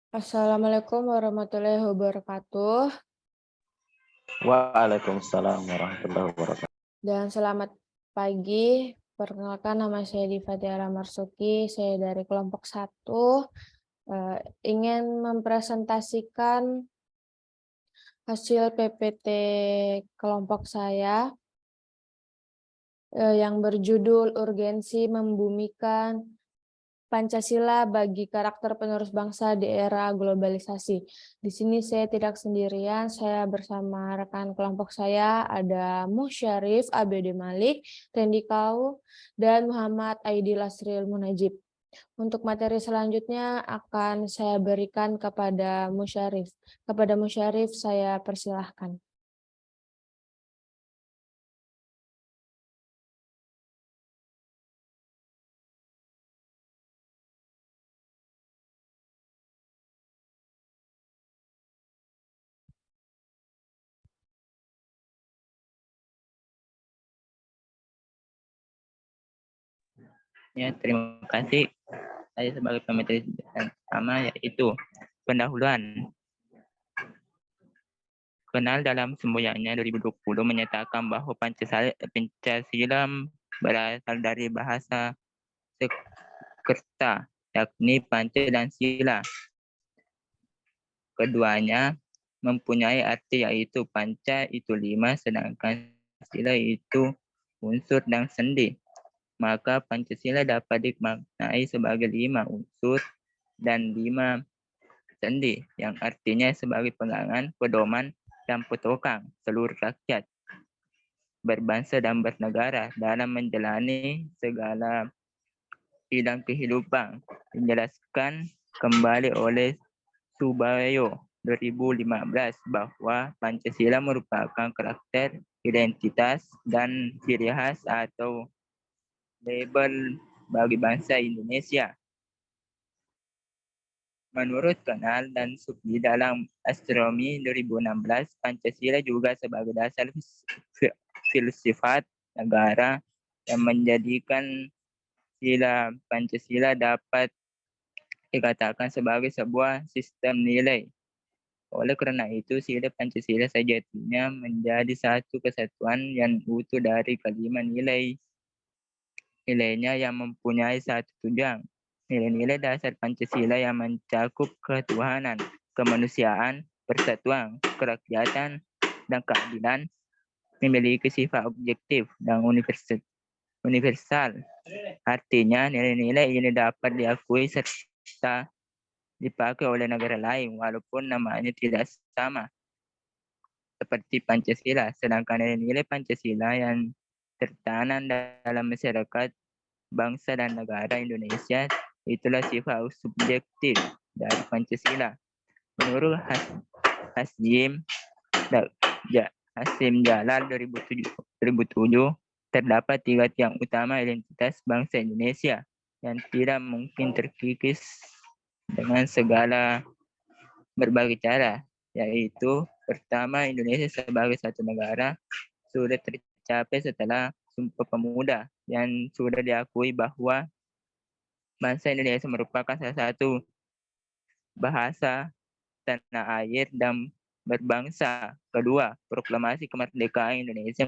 Assalamualaikum warahmatullahi wabarakatuh, Waalaikumsalam warahmatullahi wabarakatuh. dan selamat pagi. Perkenalkan nama saya Diva Tiara Marsuki, saya dari kelompok 1, ingin mempresentasikan hasil PPT kelompok saya, yang berjudul Urgensi Membumikan Pancasila bagi karakter penerus bangsa di era globalisasi. Di sini saya tidak sendirian, saya bersama rekan kelompok saya ada Musyarif ABD Malik, Randy Kau, dan Muhammad Aidi Lasril Munajib. Untuk materi selanjutnya akan saya berikan kepada Musyarif. Kepada Musyarif saya persilahkan. Ya, terima kasih. Saya sebagai pemateri pertama yaitu pendahuluan. Kenal dalam semboyannya 2020 menyatakan bahwa Pancasila berasal dari bahasa Sanskerta, yakni Panca dan Sila. Keduanya mempunyai arti yaitu Panca itu 5, sedangkan Sila itu unsur dan sendi. Maka Pancasila dapat dimaknai sebagai 5 unsur dan 5 sendi, yang artinya sebagai pegangan, pedoman, dan patokan seluruh rakyat berbangsa dan bernegara dalam menjalani segala bidang kehidupan. Dijelaskan kembali oleh Subayo 2015 bahwa Pancasila merupakan karakter, identitas, dan ciri khas atau label bagi bangsa Indonesia. Menurut Kanal dan Supli dalam Astronomi 2016, Pancasila juga sebagai dasar filsafat negara yang menjadikan sila Pancasila dapat dikatakan sebagai sebuah sistem nilai. Oleh karena itu, sila Pancasila sejatinya menjadi satu kesatuan yang utuh dari kelima nilainya yang mempunyai satu tujuan. Nilai-nilai dasar Pancasila yang mencakup ketuhanan, kemanusiaan, persatuan, kerakyatan, dan keadilan memiliki sifat objektif dan universal. Artinya, nilai-nilai ini dapat diakui serta dipakai oleh negara lain walaupun namanya tidak sama seperti Pancasila. Sedangkan nilai-nilai Pancasila yang tertanam dalam masyarakat bangsa dan negara Indonesia itulah sifat subjektif dari Pancasila. Menurut Hasim Jalal 2007, terdapat 3 tiang utama identitas bangsa Indonesia yang tidak mungkin terkikis dengan segala berbagai cara, yaitu pertama, Indonesia sebagai satu negara sudah tercapai setelah Sumpah Pemuda yang sudah diakui bahwa bangsa Indonesia merupakan salah satu bahasa tanah air dan berbangsa. Kedua, proklamasi kemerdekaan Indonesia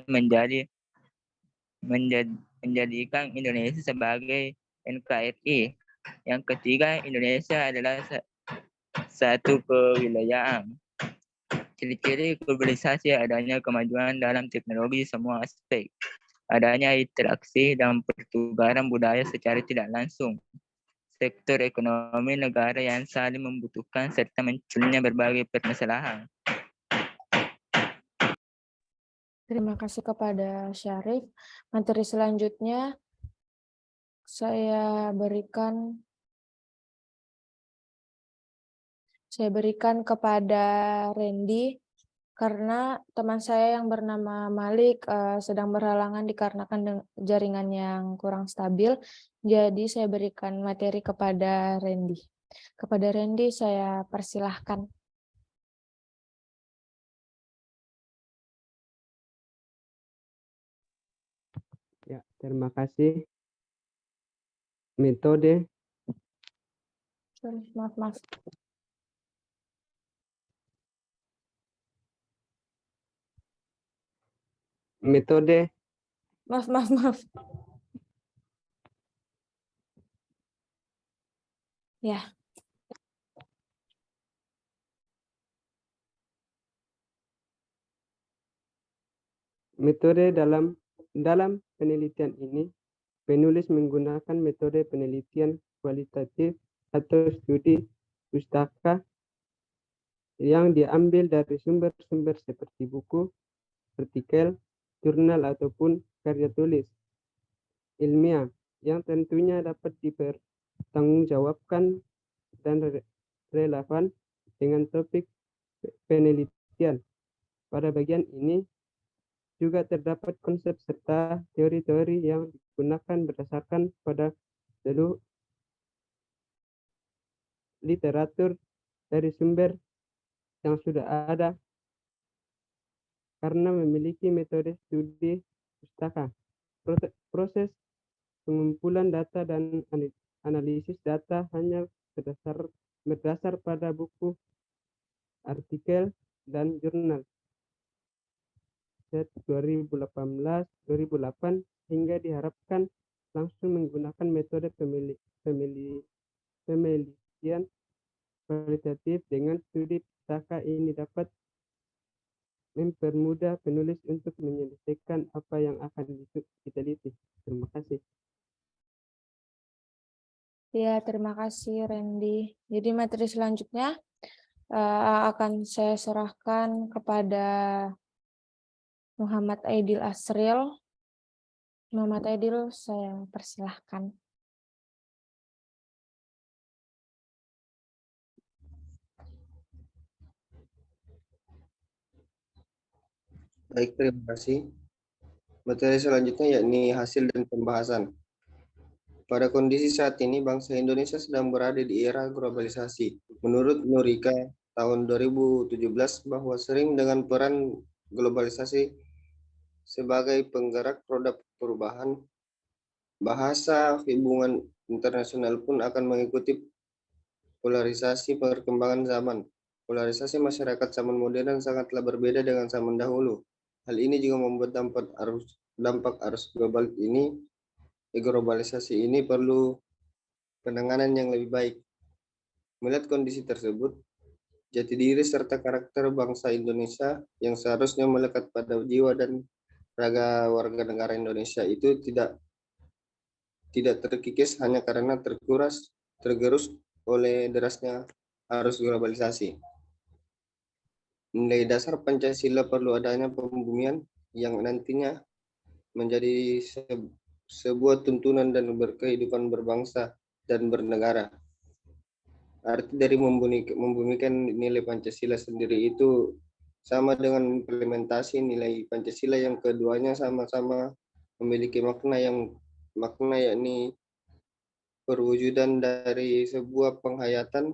menjadikan Indonesia sebagai NKRI. Yang ketiga, Indonesia adalah satu kewilayahan. Ciri-ciri globalisasi adanya kemajuan dalam teknologi semua aspek. Adanya interaksi dan pertukaran budaya secara tidak langsung. Sektor ekonomi negara yang saling membutuhkan serta munculnya berbagai permasalahan. Terima kasih kepada Syarif. Materi selanjutnya saya berikan kepada Randy karena teman saya yang bernama Malik sedang berhalangan dikarenakan jaringan yang kurang stabil. Jadi saya berikan materi kepada Randy. Kepada Randy saya persilahkan. Ya, terima kasih. Metode. Maaf. metode Maaf. Ya, metode dalam penelitian ini, penulis menggunakan metode penelitian kualitatif atau studi pustaka yang diambil dari sumber-sumber seperti buku, artikel, jurnal, ataupun karya tulis ilmiah yang tentunya dapat dipertanggungjawabkan dan relevan dengan topik penelitian. Pada bagian ini juga terdapat konsep serta teori-teori yang digunakan berdasarkan pada seluruh literatur dari sumber yang sudah ada karena memiliki metode studi pustaka. Proses pengumpulan data dan analisis data hanya berdasar pada buku, artikel, dan jurnal. 2018-2008 hingga diharapkan langsung menggunakan metode penelitian kualitatif dengan studi pustaka ini dapat mempermudah penulis untuk menyelesaikan apa yang akan diteliti. Terima kasih. ya, terima kasih Randy. Jadi materi selanjutnya akan saya serahkan kepada Muhammad Aidil Asril. Muhammad Aidil, saya persilahkan. Baik, terima kasih. Materi selanjutnya yakni hasil dan pembahasan. Pada kondisi saat ini, bangsa Indonesia sedang berada di era globalisasi. Menurut Nurika, tahun 2017, bahwa sering dengan peran globalisasi sebagai penggerak roda perubahan, bahasa hubungan internasional pun akan mengikuti polarisasi perkembangan zaman. Polarisasi masyarakat zaman modern sangatlah berbeda dengan zaman dahulu. Hal ini juga membuat dampak arus globalisasi ini perlu penanganan yang lebih baik. Melihat kondisi tersebut, jati diri serta karakter bangsa Indonesia yang seharusnya melekat pada jiwa dan raga warga negara Indonesia itu tidak terkikis hanya karena tergerus oleh derasnya arus globalisasi. Nilai dasar Pancasila perlu adanya pembumian yang nantinya menjadi sebuah tuntunan dan berkehidupan berbangsa dan bernegara. Arti dari membumikan nilai Pancasila sendiri itu sama dengan implementasi nilai Pancasila yang keduanya sama-sama memiliki makna yakni perwujudan dari sebuah penghayatan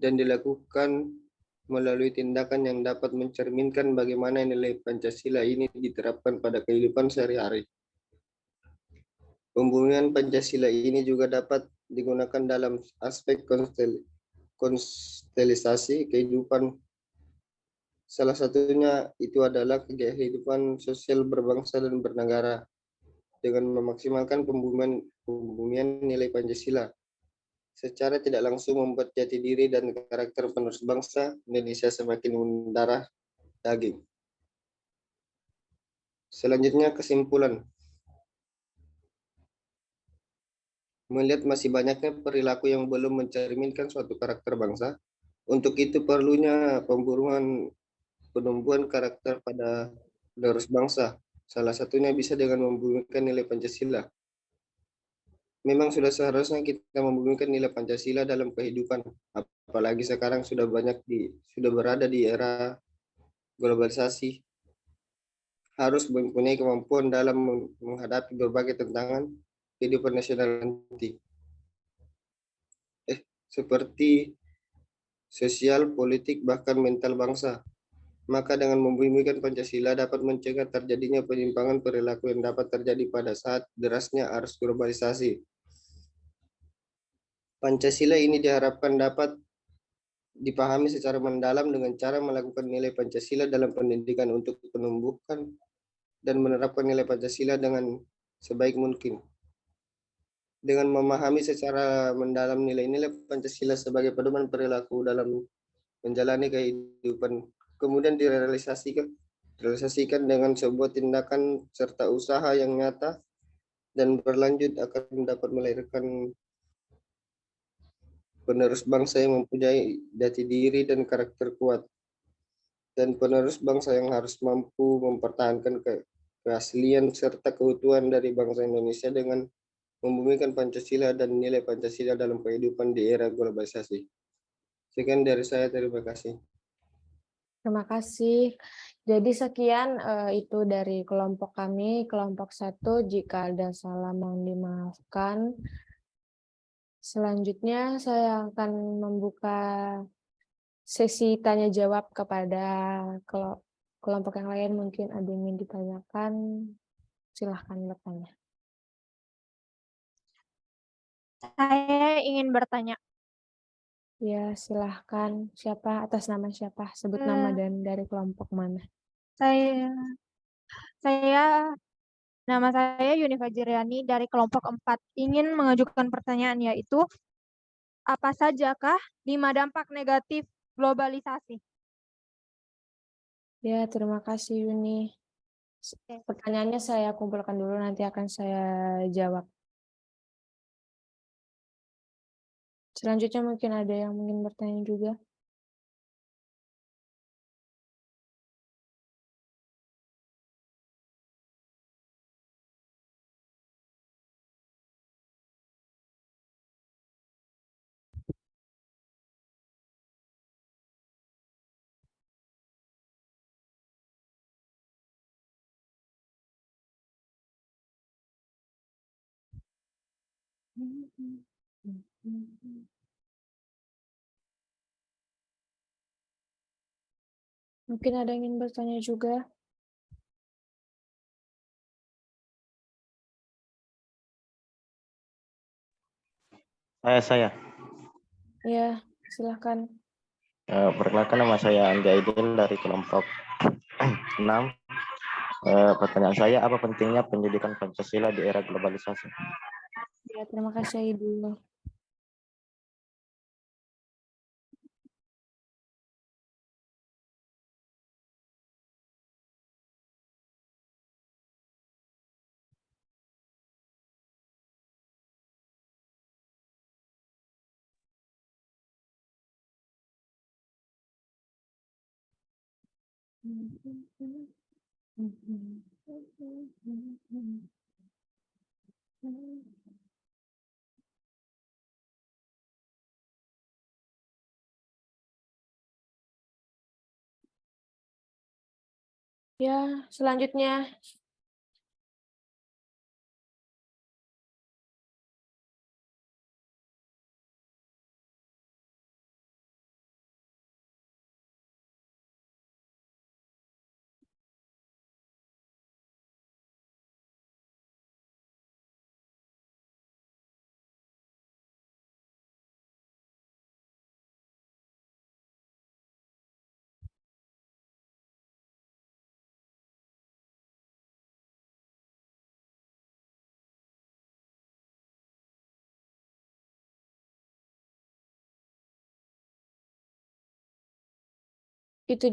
dan dilakukan melalui tindakan yang dapat mencerminkan bagaimana nilai Pancasila ini diterapkan pada kehidupan sehari-hari. Pembumian Pancasila ini juga dapat digunakan dalam aspek konstelisasi kehidupan. Salah satunya itu adalah kehidupan sosial berbangsa dan bernegara dengan memaksimalkan pembumian nilai Pancasila. Secara tidak langsung membuat jati diri dan karakter penerus bangsa Indonesia semakin mendarah daging. Selanjutnya kesimpulan. Melihat masih banyaknya perilaku yang belum mencerminkan suatu karakter bangsa, untuk itu perlunya penumbuhan karakter pada penerus bangsa. Salah satunya bisa dengan membumikan nilai Pancasila. Memang sudah seharusnya kita membumikan nilai Pancasila dalam kehidupan, apalagi sekarang sudah berada di era globalisasi, harus mempunyai kemampuan dalam menghadapi berbagai tantangan kehidupan nasional nanti, seperti sosial, politik, bahkan mental bangsa. Maka dengan membumikan Pancasila dapat mencegah terjadinya penyimpangan perilaku yang dapat terjadi pada saat derasnya arus globalisasi. Pancasila ini diharapkan dapat dipahami secara mendalam dengan cara melakukan nilai Pancasila dalam pendidikan untuk dan menerapkan nilai Pancasila dengan sebaik mungkin. Dengan memahami secara mendalam nilai-nilai Pancasila sebagai pedoman perilaku dalam menjalani kehidupan, kemudian direalisasikan dengan sebuah tindakan serta usaha yang nyata dan berlanjut akan dapat melahirkan penerus bangsa yang mempunyai jati diri dan karakter kuat, dan penerus bangsa yang harus mampu mempertahankan keaslian serta keutuhan dari bangsa Indonesia dengan membumikan Pancasila dan nilai Pancasila dalam kehidupan di era globalisasi. Sekian dari saya, terima kasih. Terima kasih. Jadi sekian itu dari kelompok kami, kelompok 1. Jika ada salah mohon dimaafkan. Selanjutnya saya akan membuka sesi tanya jawab kepada kelompok yang lain. Mungkin ada yang ingin ditanyakan, silahkan bertanya. Saya ingin bertanya. Ya, silahkan. Siapa? Atas nama siapa? Sebut nama dan dari kelompok mana. Nama saya Yuni Fajriani dari kelompok 4. Ingin mengajukan pertanyaan, yaitu apa sajakah 5 dampak negatif globalisasi? Ya, terima kasih Yuni. Pertanyaannya saya kumpulkan dulu, nanti akan saya jawab. Selanjutnya mungkin ada yang ingin bertanya juga. Mungkin ada yang ingin bertanya juga. Saya. Ya, silahkan. Perkenalkan, nama saya Anjaidin dari kelompok 6. Pertanyaan saya, apa pentingnya pendidikan Pancasila di era globalisasi? Ya, terima kasih Ibu. Ya, selanjutnya. Itu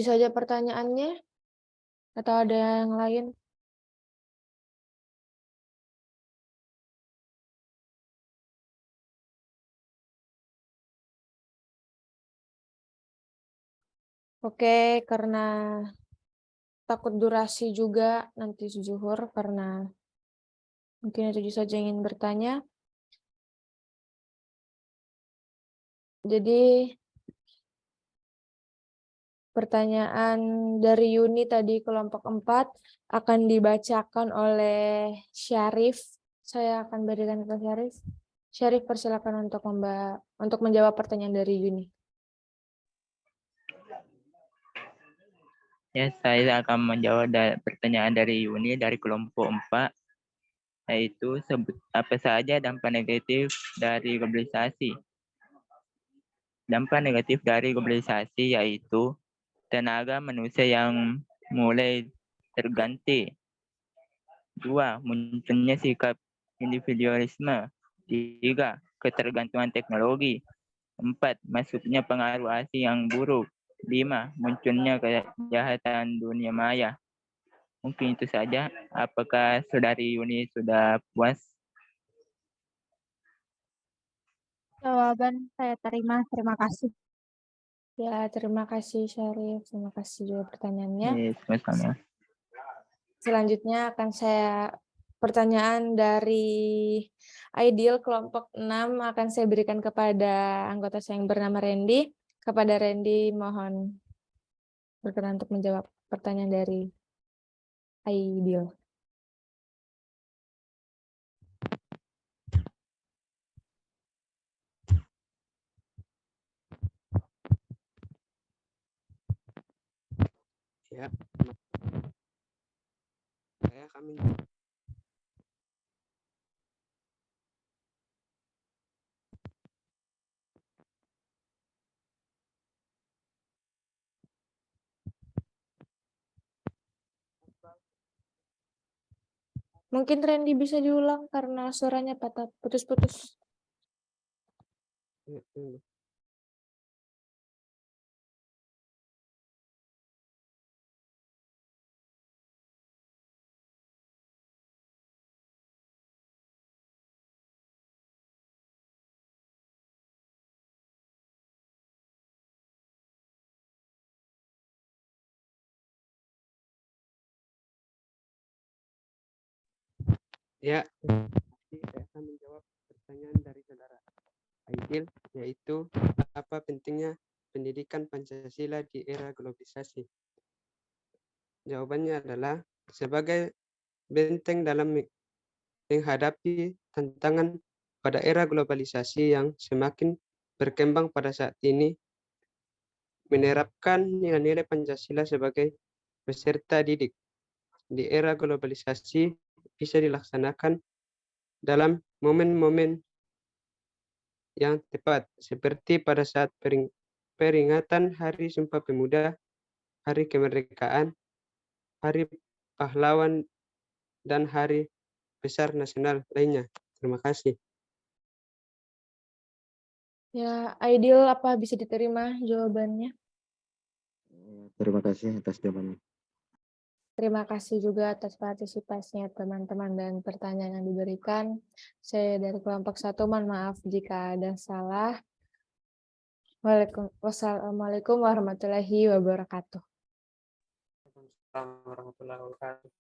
saja pertanyaannya, atau ada yang lain? Oke, karena takut durasi juga nanti zuhur, karena mungkin itu saja yang ingin bertanya. Jadi pertanyaan dari Yuni tadi kelompok 4 akan dibacakan oleh Syarif. Saya akan berikan ke Syarif. Syarif, persilakan untuk menjawab pertanyaan dari Yuni. Ya, saya akan menjawab pertanyaan dari Yuni dari kelompok 4, yaitu apa saja dampak negatif dari globalisasi. Dampak negatif dari globalisasi yaitu tenaga manusia yang mulai terganti. 2. Munculnya sikap individualisme. 3. Ketergantungan teknologi. 4. Masuknya pengaruh asing yang buruk. 5. Munculnya kejahatan dunia maya. Mungkin itu saja. Apakah Saudari Yuni sudah puas? Jawaban saya terima. Terima kasih. Ya, terima kasih Syarif. Terima kasih juga pertanyaannya. Sama-sama. Selanjutnya akan saya pertanyaan dari Aidil kelompok 6 akan saya berikan kepada anggota saya yang bernama Randy. Kepada Randy mohon berkenan untuk menjawab pertanyaan dari Aidil. Ya, saya kami Mungkin Randy bisa diulang karena suaranya patah putus-putus. Ya, saya akan menjawab pertanyaan dari saudara Aidil, yaitu apa pentingnya pendidikan Pancasila di era globalisasi. Jawabannya adalah sebagai benteng dalam menghadapi tantangan pada era globalisasi yang semakin berkembang pada saat ini, menerapkan nilai-nilai Pancasila sebagai peserta didik di era globalisasi bisa dilaksanakan dalam momen-momen yang tepat, seperti pada saat peringatan Hari Sumpah Pemuda, Hari Kemerdekaan, Hari Pahlawan, dan Hari Besar Nasional lainnya. Terima kasih. Ya, Aidil apa bisa diterima jawabannya? Terima kasih atas jawabannya. Terima kasih juga atas partisipasinya teman-teman dan pertanyaan yang diberikan. Saya dari kelompok 1 mohon maaf jika ada salah. Wassalamualaikum warahmatullahi wabarakatuh. Assalamualaikum warahmatullahi wabarakatuh.